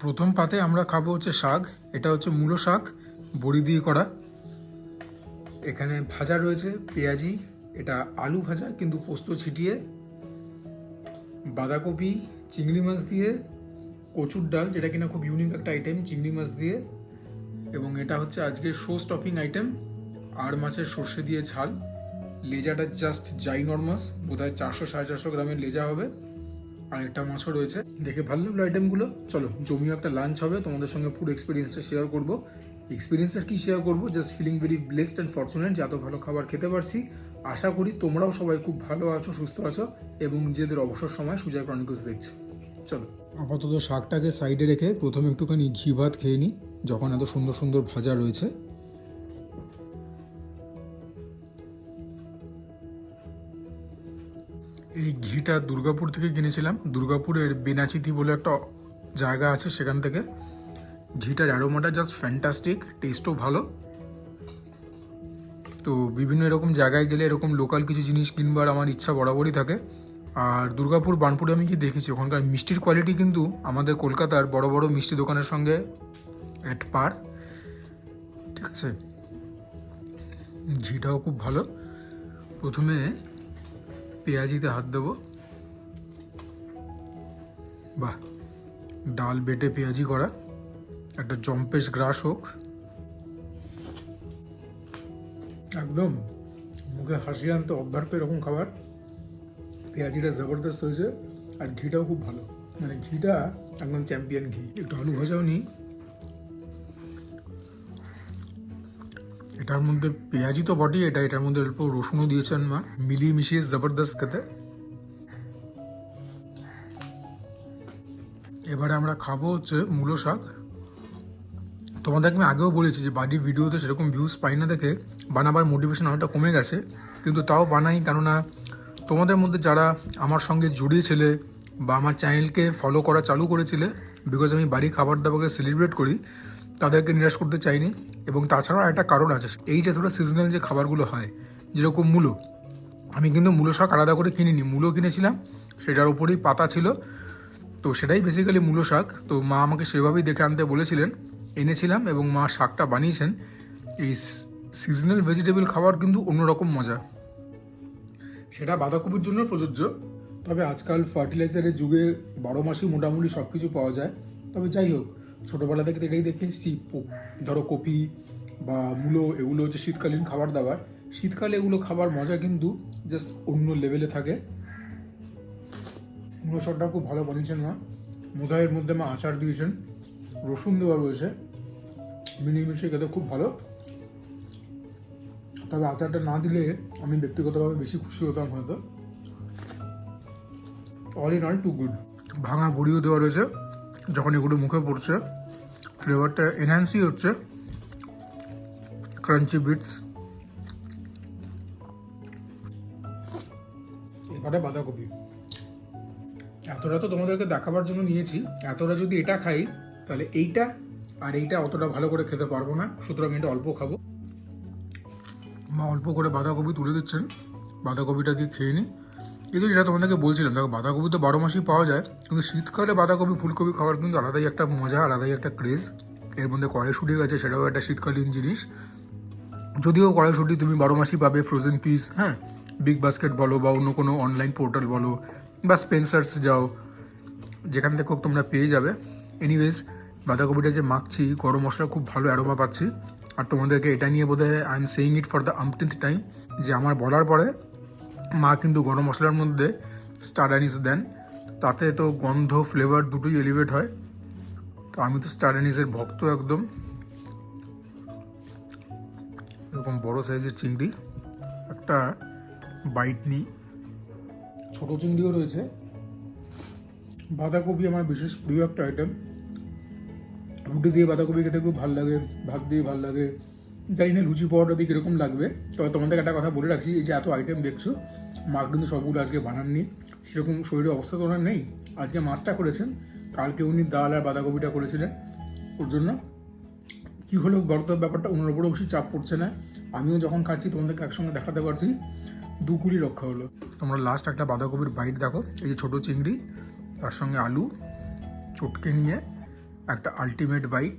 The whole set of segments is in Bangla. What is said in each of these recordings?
প্রথম পাতে আমরা খাবো হচ্ছে শাক। এটা হচ্ছে মূলো শাক, বড়ি দিয়ে করা। এখানে ভাজা রয়েছে পেঁয়াজি, এটা আলু ভাজা কিন্তু পোস্ত ছিটিয়ে, বাঁধাকপি চিংড়ি মাছ দিয়ে, কচুর ডাল যেটা কিনা খুব ইউনিক একটা আইটেম চিংড়ি মাছ দিয়ে, এবং এটা হচ্ছে আজকের শো স্টপিং আইটেম আর মাছের সর্ষে দিয়ে ঝাল। লেজাটা জাস্ট জাইনরমাস, বোধহয় 400-450 গ্রামের লেজা হবে। আর একটা মাছও রয়েছে। দেখে ভালো লাগলো আইটেমগুলো। চলো জমিও একটা লাঞ্চ হবে, তোমাদের সঙ্গে পুরো এক্সপিরিয়েন্সটা শেয়ার করবো। এক্সপিরিয়েন্সটা কি শেয়ার করবো, just feeling very blessed and fortunate যে এত ভালো খাবার খেতে পারছি। আশা করি তোমরাও সবাই খুব ভালো আছো, সুস্থ আছো এবং নিজেদের অবসর সময় সুজয় ক্রনিকলস দেখছো। চলো আপাতত শাকটাকে সাইডে রেখে প্রথমে একটুখানি ঘি ভাত খেয়ে নিই, যখন এত সুন্দর সুন্দর ভাজা রয়েছে। এই ঘিটা দুর্গাপুর থেকে কিনেছিলাম। দুর্গাপুরের বেনাচিতি বলে একটা জায়গা আছে, সেখান থেকে। ঘিটার অ্যারোমাটা জাস্ট ফ্যান্টাস্টিক, টেস্টও ভালো। তো বিভিন্ন এরকম জায়গায় গেলে এরকম লোকাল কিছু জিনিস কিনবার আমার ইচ্ছা বরাবরই থাকে। আর দুর্গাপুর বার্নপুরে আমি কি দেখেছি, ওখানকার মিষ্টির কোয়ালিটি কিন্তু আমাদের কলকাতার বড় বড় মিষ্টি দোকানের সঙ্গে এট পার। ঠিক আছে, ঘিটাও খুব ভালো। প্রথমে পেঁয়াজিতে হাত দেবো। বাহ, ডাল বেটে পেঁয়াজি করা, একটা জম্পেশ গ্রাস হোক। একদম মুখে হাসি আনতে অভ্যর্থ এরকম খাবার। পেঁয়াজিটা জবরদস্ত হয়েছে আর ঘিটাও খুব ভালো, মানে ঘিটা একদম চ্যাম্পিয়ন ঘি। একটু আলু ভাজাও নিই। এটার মধ্যে পেঁয়াজি তো বটেই, এটার মধ্যে অল্প রসুনও দিয়েছেন মা, মিলিয়ে মিশিয়ে জবরদস্ত খেতে। এবারে আমরা খাবো হচ্ছে মূলো শাক। তোমাদেরকে আমি আগেও বলেছি যে বাড়ির ভিডিওতে সেরকম ভিউজ পাই না দেখে বানাবার মোটিভেশন অনেকটা কমে গেছে, কিন্তু তাও বানাই, কেননা তোমাদের মধ্যে যারা আমার সঙ্গে জড়িয়েছিলে বা আমার চ্যানেলকে ফলো করা চালু করেছিলে, বিকজ আমি বাড়ি খাবার দাবারকে সেলিব্রেট করি, তাদেরকে নিরাশ করতে চাইনি। এবং তাছাড়াও একটা কারণ আছে, এই যে ধরো সিজনাল যে খাবারগুলো হয়, যেরকম মূলো, আমি কিন্তু মূলো শাক আলাদা করে কিনিনি, মূলো কিনেছিলাম, সেটার উপরেই পাতা ছিল, তো সেটাই বেসিক্যালি মূলো শাক। তো মা আমাকে সেভাবেই দেখে আনতে বলেছিলেন, এনেছিলাম এবং মা শাকটা বানিয়েছেন। এই সিজনাল ভেজিটেবল খাবার কিন্তু অন্যরকম মজা, সেটা বাঁধাকপির জন্য প্রযোজ্য। তবে আজকাল ফার্টিলাইজারের যুগে 12 মাসই মোটামুটি সব কিছু পাওয়া যায়। তবে যাই হোক, ছোটোবেলা থেকে তো এটাই দেখে এসেছি, ধরো কপি বা মূলো, এগুলো হচ্ছে শীতকালীন খাবার দাবার। শীতকালে এগুলো খাবার মজা কিন্তু জাস্ট অন্য লেভেলে থাকে। মূলো শাকটা খুব ভালো বানিয়েছেন মা। মোদায়ের মধ্যে মা আচার দিয়েছেন, রসুন দেওয়া রয়েছে, মিলিয়ে মিশিয়ে খেতে খুব ভালো। তবে আচারটা না দিলে আমি ব্যক্তিগতভাবে বেশি খুশি হতাম হয়তো। All in all two good. ভাঙা বড়িও দেওয়া রয়েছে, যখন এগুলো মুখে পড়ছে ফ্লেভারটা এনহ্যান্সই হচ্ছে। Crunchy bits. এবারে বাঁধাকপি। এতটা তো তোমাদেরকে দেখাবার জন্য নিয়েছি, এতটা যদি এটা খাই তাহলে এইটা আর এইটা অতটা ভালো করে খেতে পারবো না, সুতরাং এটা অল্প খাবো। মা অল্প করে বাঁধাকপি তুলে দিচ্ছেন, বাঁধাকপিটা দিয়ে খেয়ে নিই। এই যেটা তোমাদেরকে বলছিলাম, দেখো বাঁধাকপি তো 12 মাসই পাওয়া যায়, কিন্তু শীতকালে বাঁধাকপি ফুলকপি খাবার কিন্তু আলাদাই একটা মজা, আলাদাই একটা ক্রেজ। এর মধ্যে কড়াইশুঁটি গেছে, সেটাও একটা শীতকালীন জিনিস। যদিও কড়াইশুঁটি তুমি 12 মাসই পাবে ফ্রোজেন পিস, হ্যাঁ, বিগ বাস্কেট বলো বা অন্য কোনো অনলাইন পোর্টাল বলো বা স্পেন্সার্স যাও, যেখান থেকে হোক তোমরা পেয়ে যাবে। এনিওয়েজ, বাঁধাকপিটা যে মাখছি, গরম মশলা খুব ভালো অ্যারোমা পাচ্ছি। আর তোমাদেরকে এটা নিয়ে বোধহয় I am saying it for the umpteenth time, যে আমার বলার পরে মা কিন্তু গরম মশলার মধ্যে স্টার অ্যানিস দেন, তাতে তো গন্ধ ফ্লেভার দুটোই এলিভেট হয়। তো আমি তো স্টার অ্যানিসের ভক্ত একদম। এরকম বড় সাইজের চিংড়ি, একটা বাইট নিই। ছোটো চিংড়িও রয়েছে। বাঁধাকপি আমার বিশেষ প্রিয় একটা আইটেম। রুটি দিয়ে বাঁধাকপি খেতে খুব ভালো লাগে, ভাত দিয়ে ভালো লাগে, জানি না লুচি পরোটা দিয়ে কীরকম লাগবে। তবে তোমাদের একটা কথা বলে রাখছি, এই যে এত আইটেম দেখছো, মা কিন্তু সবগুলো আজকে বানাননি, সেরকম শরীরের অবস্থা তো ওনার নেই। আজকে মাছটা করেছেন, কালকে উনি ডাল আর বাঁধাকপিটা করেছিলেন। ওর জন্য কী হলো বলতো, ব্যাপারটা ওনার উপরেও বেশি চাপ পড়ছে না। আমিও যখন খাচ্ছি তোমাদেরকে একসঙ্গে দেখাতে পারছি, দুকুলি রক্ষা হলো। তোমরা লাস্ট একটা বাঁধাকপির বাইট দেখো, এই যে ছোটো চিংড়ি, তার সঙ্গে আলু চটকে নিয়ে একটা আলটিমেট বাইট।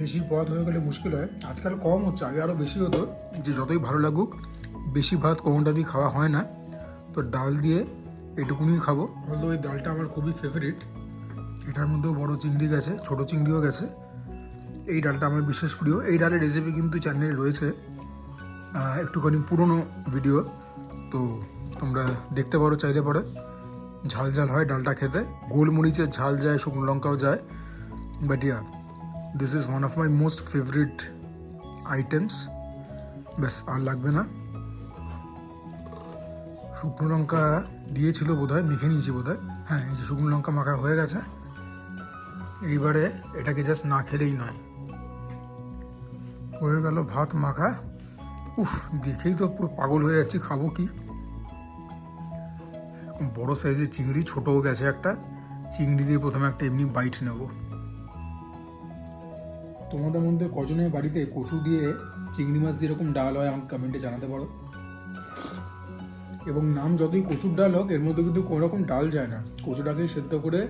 বেশি পদ হয়ে গেলে মুশকিল হয়, আজকাল কম হচ্ছে, আগে আরও বেশি হতো, যে যতই ভালো লাগুক বেশি ভাত কোনোটা দিয়ে খাওয়া হয় না, তো ডাল দিয়ে এটুকুনি খাবো। হয়তো এই ডালটা আমার খুবই ফেভারিট, এটার মধ্যেও বড় চিংড়ি গেছে, ছোট চিংড়িও গেছে। এই ডালটা আমার বিশেষ প্রিয়। এই ডালের রেসিপি কিন্তু চ্যানেলে রয়েছে, একটুখানি পুরনো ভিডিও, তো তোমরা দেখতে পারো চাইলে পরে। ঝাল ঝাল হয় ডালটা খেতে, গোলমরিচের ঝাল যায়, শুকনো লঙ্কাও যায়, but yeah this is one of my most favourite items. ব্যাস আর লাগবে না। শুকনো লঙ্কা দিয়েছিল বোধহয়, মেখে নিয়েছি বোধহয়, হ্যাঁ এই যে শুকনো লঙ্কা মাখা হয়ে গেছে। এইবারে এটাকে জাস্ট না খেলেই নয়। হয়ে গেল ভাত মাখা। উফ, দেখেই তো পুরো পাগল হয়ে যাচ্ছি, খাবো কি। বড় সাইজের চিংড়ি, ছোটও গেছে একটা। চিংড়ি দিয়ে প্রথমে একটা এমনি বাইট নেব। তোমাদের মধ্যে কজনের বাড়িতে কচু দিয়ে চিংড়ি মাছ দিয়ে এরকম ডাল হয় আমাকে কমেন্টে জানাতে পারো। এবং নাম যতই কচুর ডাল হোক, এর মধ্যে কিন্তু কোনো রকম ডাল যায় না, কচুটাকেই সেদ্ধ করে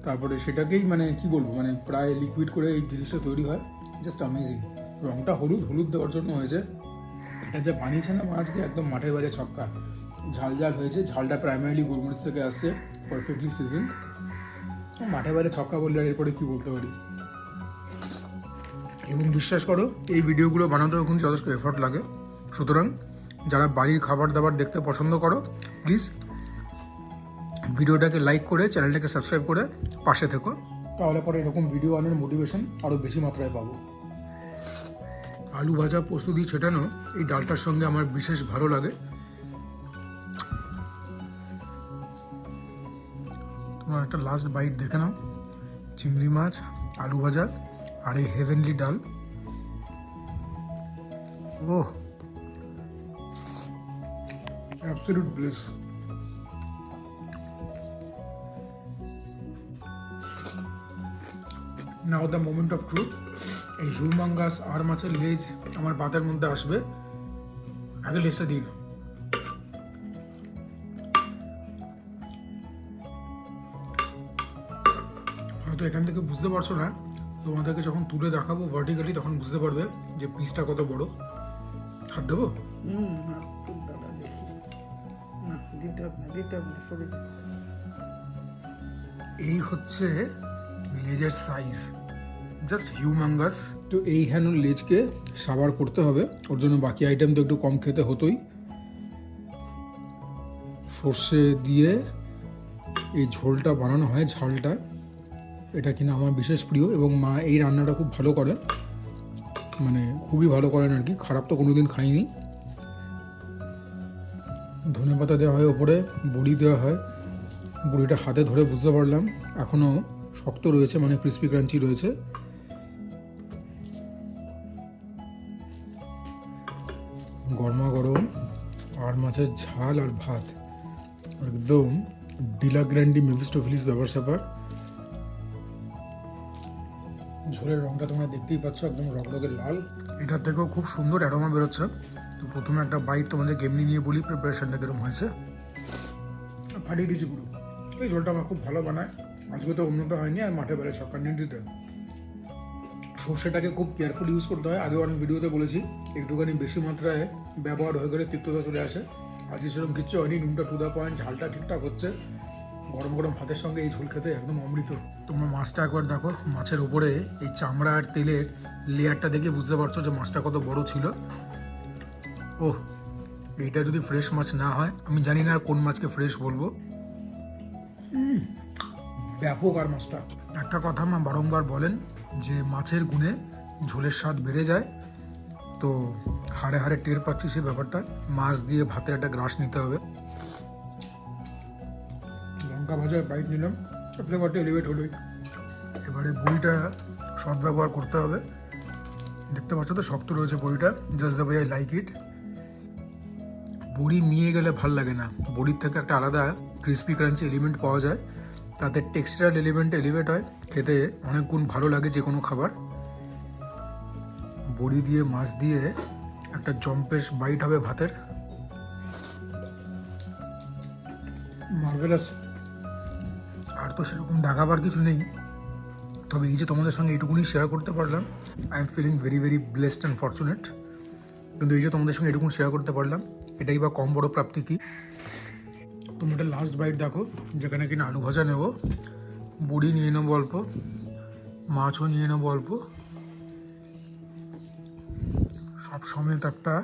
তারপরে সেটাকেই মানে কি বলবো, মানে প্রায় লিকুইড করে এই জিনিসটা তৈরি হয়। Just amazing. রঙটা হলুদ হলুদ দেওয়ার জন্য হয়েছে। এটা যে বানিয়েছে না আজকে, একদম মাঠের বাইরে ছক্কা। ঝাল ঝাল হয়েছে, ঝালটা প্রাইমারিলি গোলমরিচ থেকে আসছে, পারফেক্টলি সিজন। মাঠের বাইরে ছক্কা বললে আর এরপরে কী বলতে পারি। এবং বিশ্বাস করো, এই ভিডিওগুলো বানাতেও কিন্তু যথেষ্ট এফর্ট লাগে। সুতরাং যারা বাড়ির খাবার দাবার দেখতে পছন্দ করো, প্লিজ ভিডিওটাকে লাইক করে চ্যানেলটাকে সাবস্ক্রাইব করে পাশে থেকো, তাহলে পরে এরকম ভিডিও আনার মোটিভেশন আরও বেশি মাত্রায় পাবো। আলু ভাজা পোস্ত দিয়ে ছেটানো এই ডালটার সঙ্গে আমার বিশেষ ভালো লাগে। তোমার একটা লাস্ট বাইট দেখে নাও, চিংড়ি মাছ, আলু ভাজা আর এই হেভেনলি ডাল। Oh, absolute bliss. Now the moment of truth. এই হিউমাঙ্গাস আর মাছের লেজ আমার ভাতের মধ্যে আসবে, আগে লেজটা দিন। হয়তো এখান থেকে বুঝতে পারছো না, তোমাদেরকে যখন তুলে দেখাবো ভার্টিক্যালি তখন বুঝতে পারবে যে পিসটা কত বড়। হাত দেবো? এই হচ্ছে লেজের সাইজ, জাস্ট হিউমাঙ্গাস। তো এই হ্যানুর লেজকে সাবার করতে হবে, ওর জন্য বাকি আইটেম তো একটু কম খেতে হতোই। সর্ষে দিয়ে এই ঝোলটা বানানো হয়, ঝালটা, এটা কিনা আমার বিশেষ প্রিয়। এবং মা এই রান্নাটা খুব ভালো করেন, মানে খুবই ভালো করেন আর কি, খারাপ তো কোনোদিন খাইনি। ধনেপাতা দেওয়া হয় ওপরে, বড়ি দেওয়া হয়। বড়িটা হাতে ধরে বুঝতে পারলাম এখনও শক্ত রয়েছে, মানে ক্রিস্পি ক্রাঞ্চি রয়েছে। গরমা গরম আর মাছের ঝাল আর ভাত, একদম ডিলা গ্র্যান্ডি মেফিস্টোফেলিস ব্যাপার স্যাপার। ঝোলের রঙটা তোমরা দেখতেই পাচ্ছ, একদম রকরকে লাল। এটার থেকেও খুব সুন্দর অ্যারোমা বেরোচ্ছে। তো প্রথমে একটা বাইট তোমাদেরকে এমনি নিয়ে বলি প্রিপারেশনটা কিরকম হয়েছে। ফাটিয়ে দিয়েছি পুরো। এই ঝোলটা আমার খুব ভালো বানায়, আজকে তো উন্নত হয়নি, আর মাঠে বেড়ে ছক্কা নিয়ে দিতে। সর্ষেটাকে খুব কেয়ারফুল ইউজ করতে হয়, আগে অনেক ভিডিওতে বলেছি। একটুখানি বেশি মাত্রায় ব্যবহার হয়ে গেলে তিক্ততা চলে আসে। আজকে সেরকম কিচ্ছু হয়নি, নুনটা টু দ্য পয়েন্ট, ঝালটা ঠিকঠাক হচ্ছে। গরম গরম ভাতের সঙ্গে এই ঝোল খেতে একদম অমৃত। তোমরা মাছটা একবার দেখো, মাছের ওপরে এই চামড়া আর তেলের লেয়ারটা দেখে বুঝতে পারছো যে মাছটা কত বড় ছিল। ওহ, এইটা যদি ফ্রেশ মাছ না হয়, আমি জানি না আর কোন মাছকে ফ্রেশ বলবো। ব্যাপক। আর মাছটা, একটা কথা মা বারংবার বলেন যে মাছের গুণে ঝোলের স্বাদ বেড়ে যায়। তো হাড়ে হাড়ে টের পাচ্ছি সে ব্যাপারটা। মাছ দিয়ে ভাতের একটা গ্রাস নিতে হবে। লঙ্কা ভাজার বাইট নিলাম, ফ্লেভারটা এলিভেট হলোই। এবারে বড়িটা সৎ ব্যবহার করতে হবে। দেখতে পাচ্ছ তো শক্ত রয়েছে বড়িটা, just the way I like it. বড়ি মিয়ে গেলে ভাল লাগে না, বড়ির থেকে একটা আলাদা ক্রিস্পি ক্রাঞ্চি এলিমেন্ট পাওয়া যায়, তাতে টেক্সচারাল এলিমেন্ট এলিভেট হয়, খেতে অনেক গুণ ভালো লাগে যে কোনো খাবার। বড়ি দিয়ে মাছ দিয়ে একটা জম্পেশ বাইট হবে ভাতের, মার্ভেলাস। আর তো সেরকম দেখাবার কিছু নেই, তবে এই যে তোমাদের সঙ্গে এইটুকুনি শেয়ার করতে পারলাম, I am feeling very very blessed and fortunate. কিন্তু এই যে তোমাদের সঙ্গে এটুকুনি শেয়ার করতে পারলাম, এটাই বা কম বড় প্রাপ্তি কি। তোমরা এটা লাস্ট বাইট দেখো, যেখানে কিনা আলু ভাজা নেবো, বড়ি নিয়ে নেবো অল্প, মাছও নিয়ে নেবো অল্প, সব সমেত একটা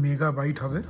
মেগা বাইট হবে।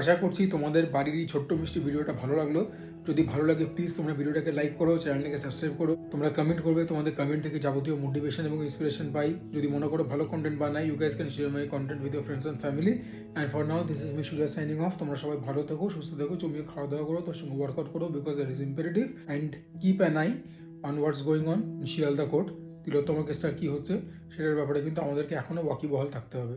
আশা করছি তোমাদের বাড়ির এই ছোট্ট মিষ্টি ভিডিওটা ভালো লাগলো। যদি ভালো লাগে প্লিজ তোমরা ভিডিওটাকে লাইক করো, চ্যানেলটাকে সাবস্ক্রাইব করো, তোমরা কমেন্ট করবে, তোমাদের কমেন্ট থেকে যাবতীয় মোটিভেশন এবং ইন্সপিরেশন পাই। যদি মনে করো ভালো কন্টেন্ট বানাই, you guys can share my content with your friends and family. And for now this is me Sujoy signing off. তোমরা সবাই ভালো থাকো, সুস্থ থাকো, জমিয়ে খাওয়া দাওয়া করো, তার সঙ্গে ওয়ার্কআউট করো, because that is imperative. And keep an eye on what's going on Sealdah court. Tilottama কেসটা কী হচ্ছে সেটার ব্যাপারে কিন্তু আমাদেরকে এখনও ওয়াকিবহাল থাকতে হবে।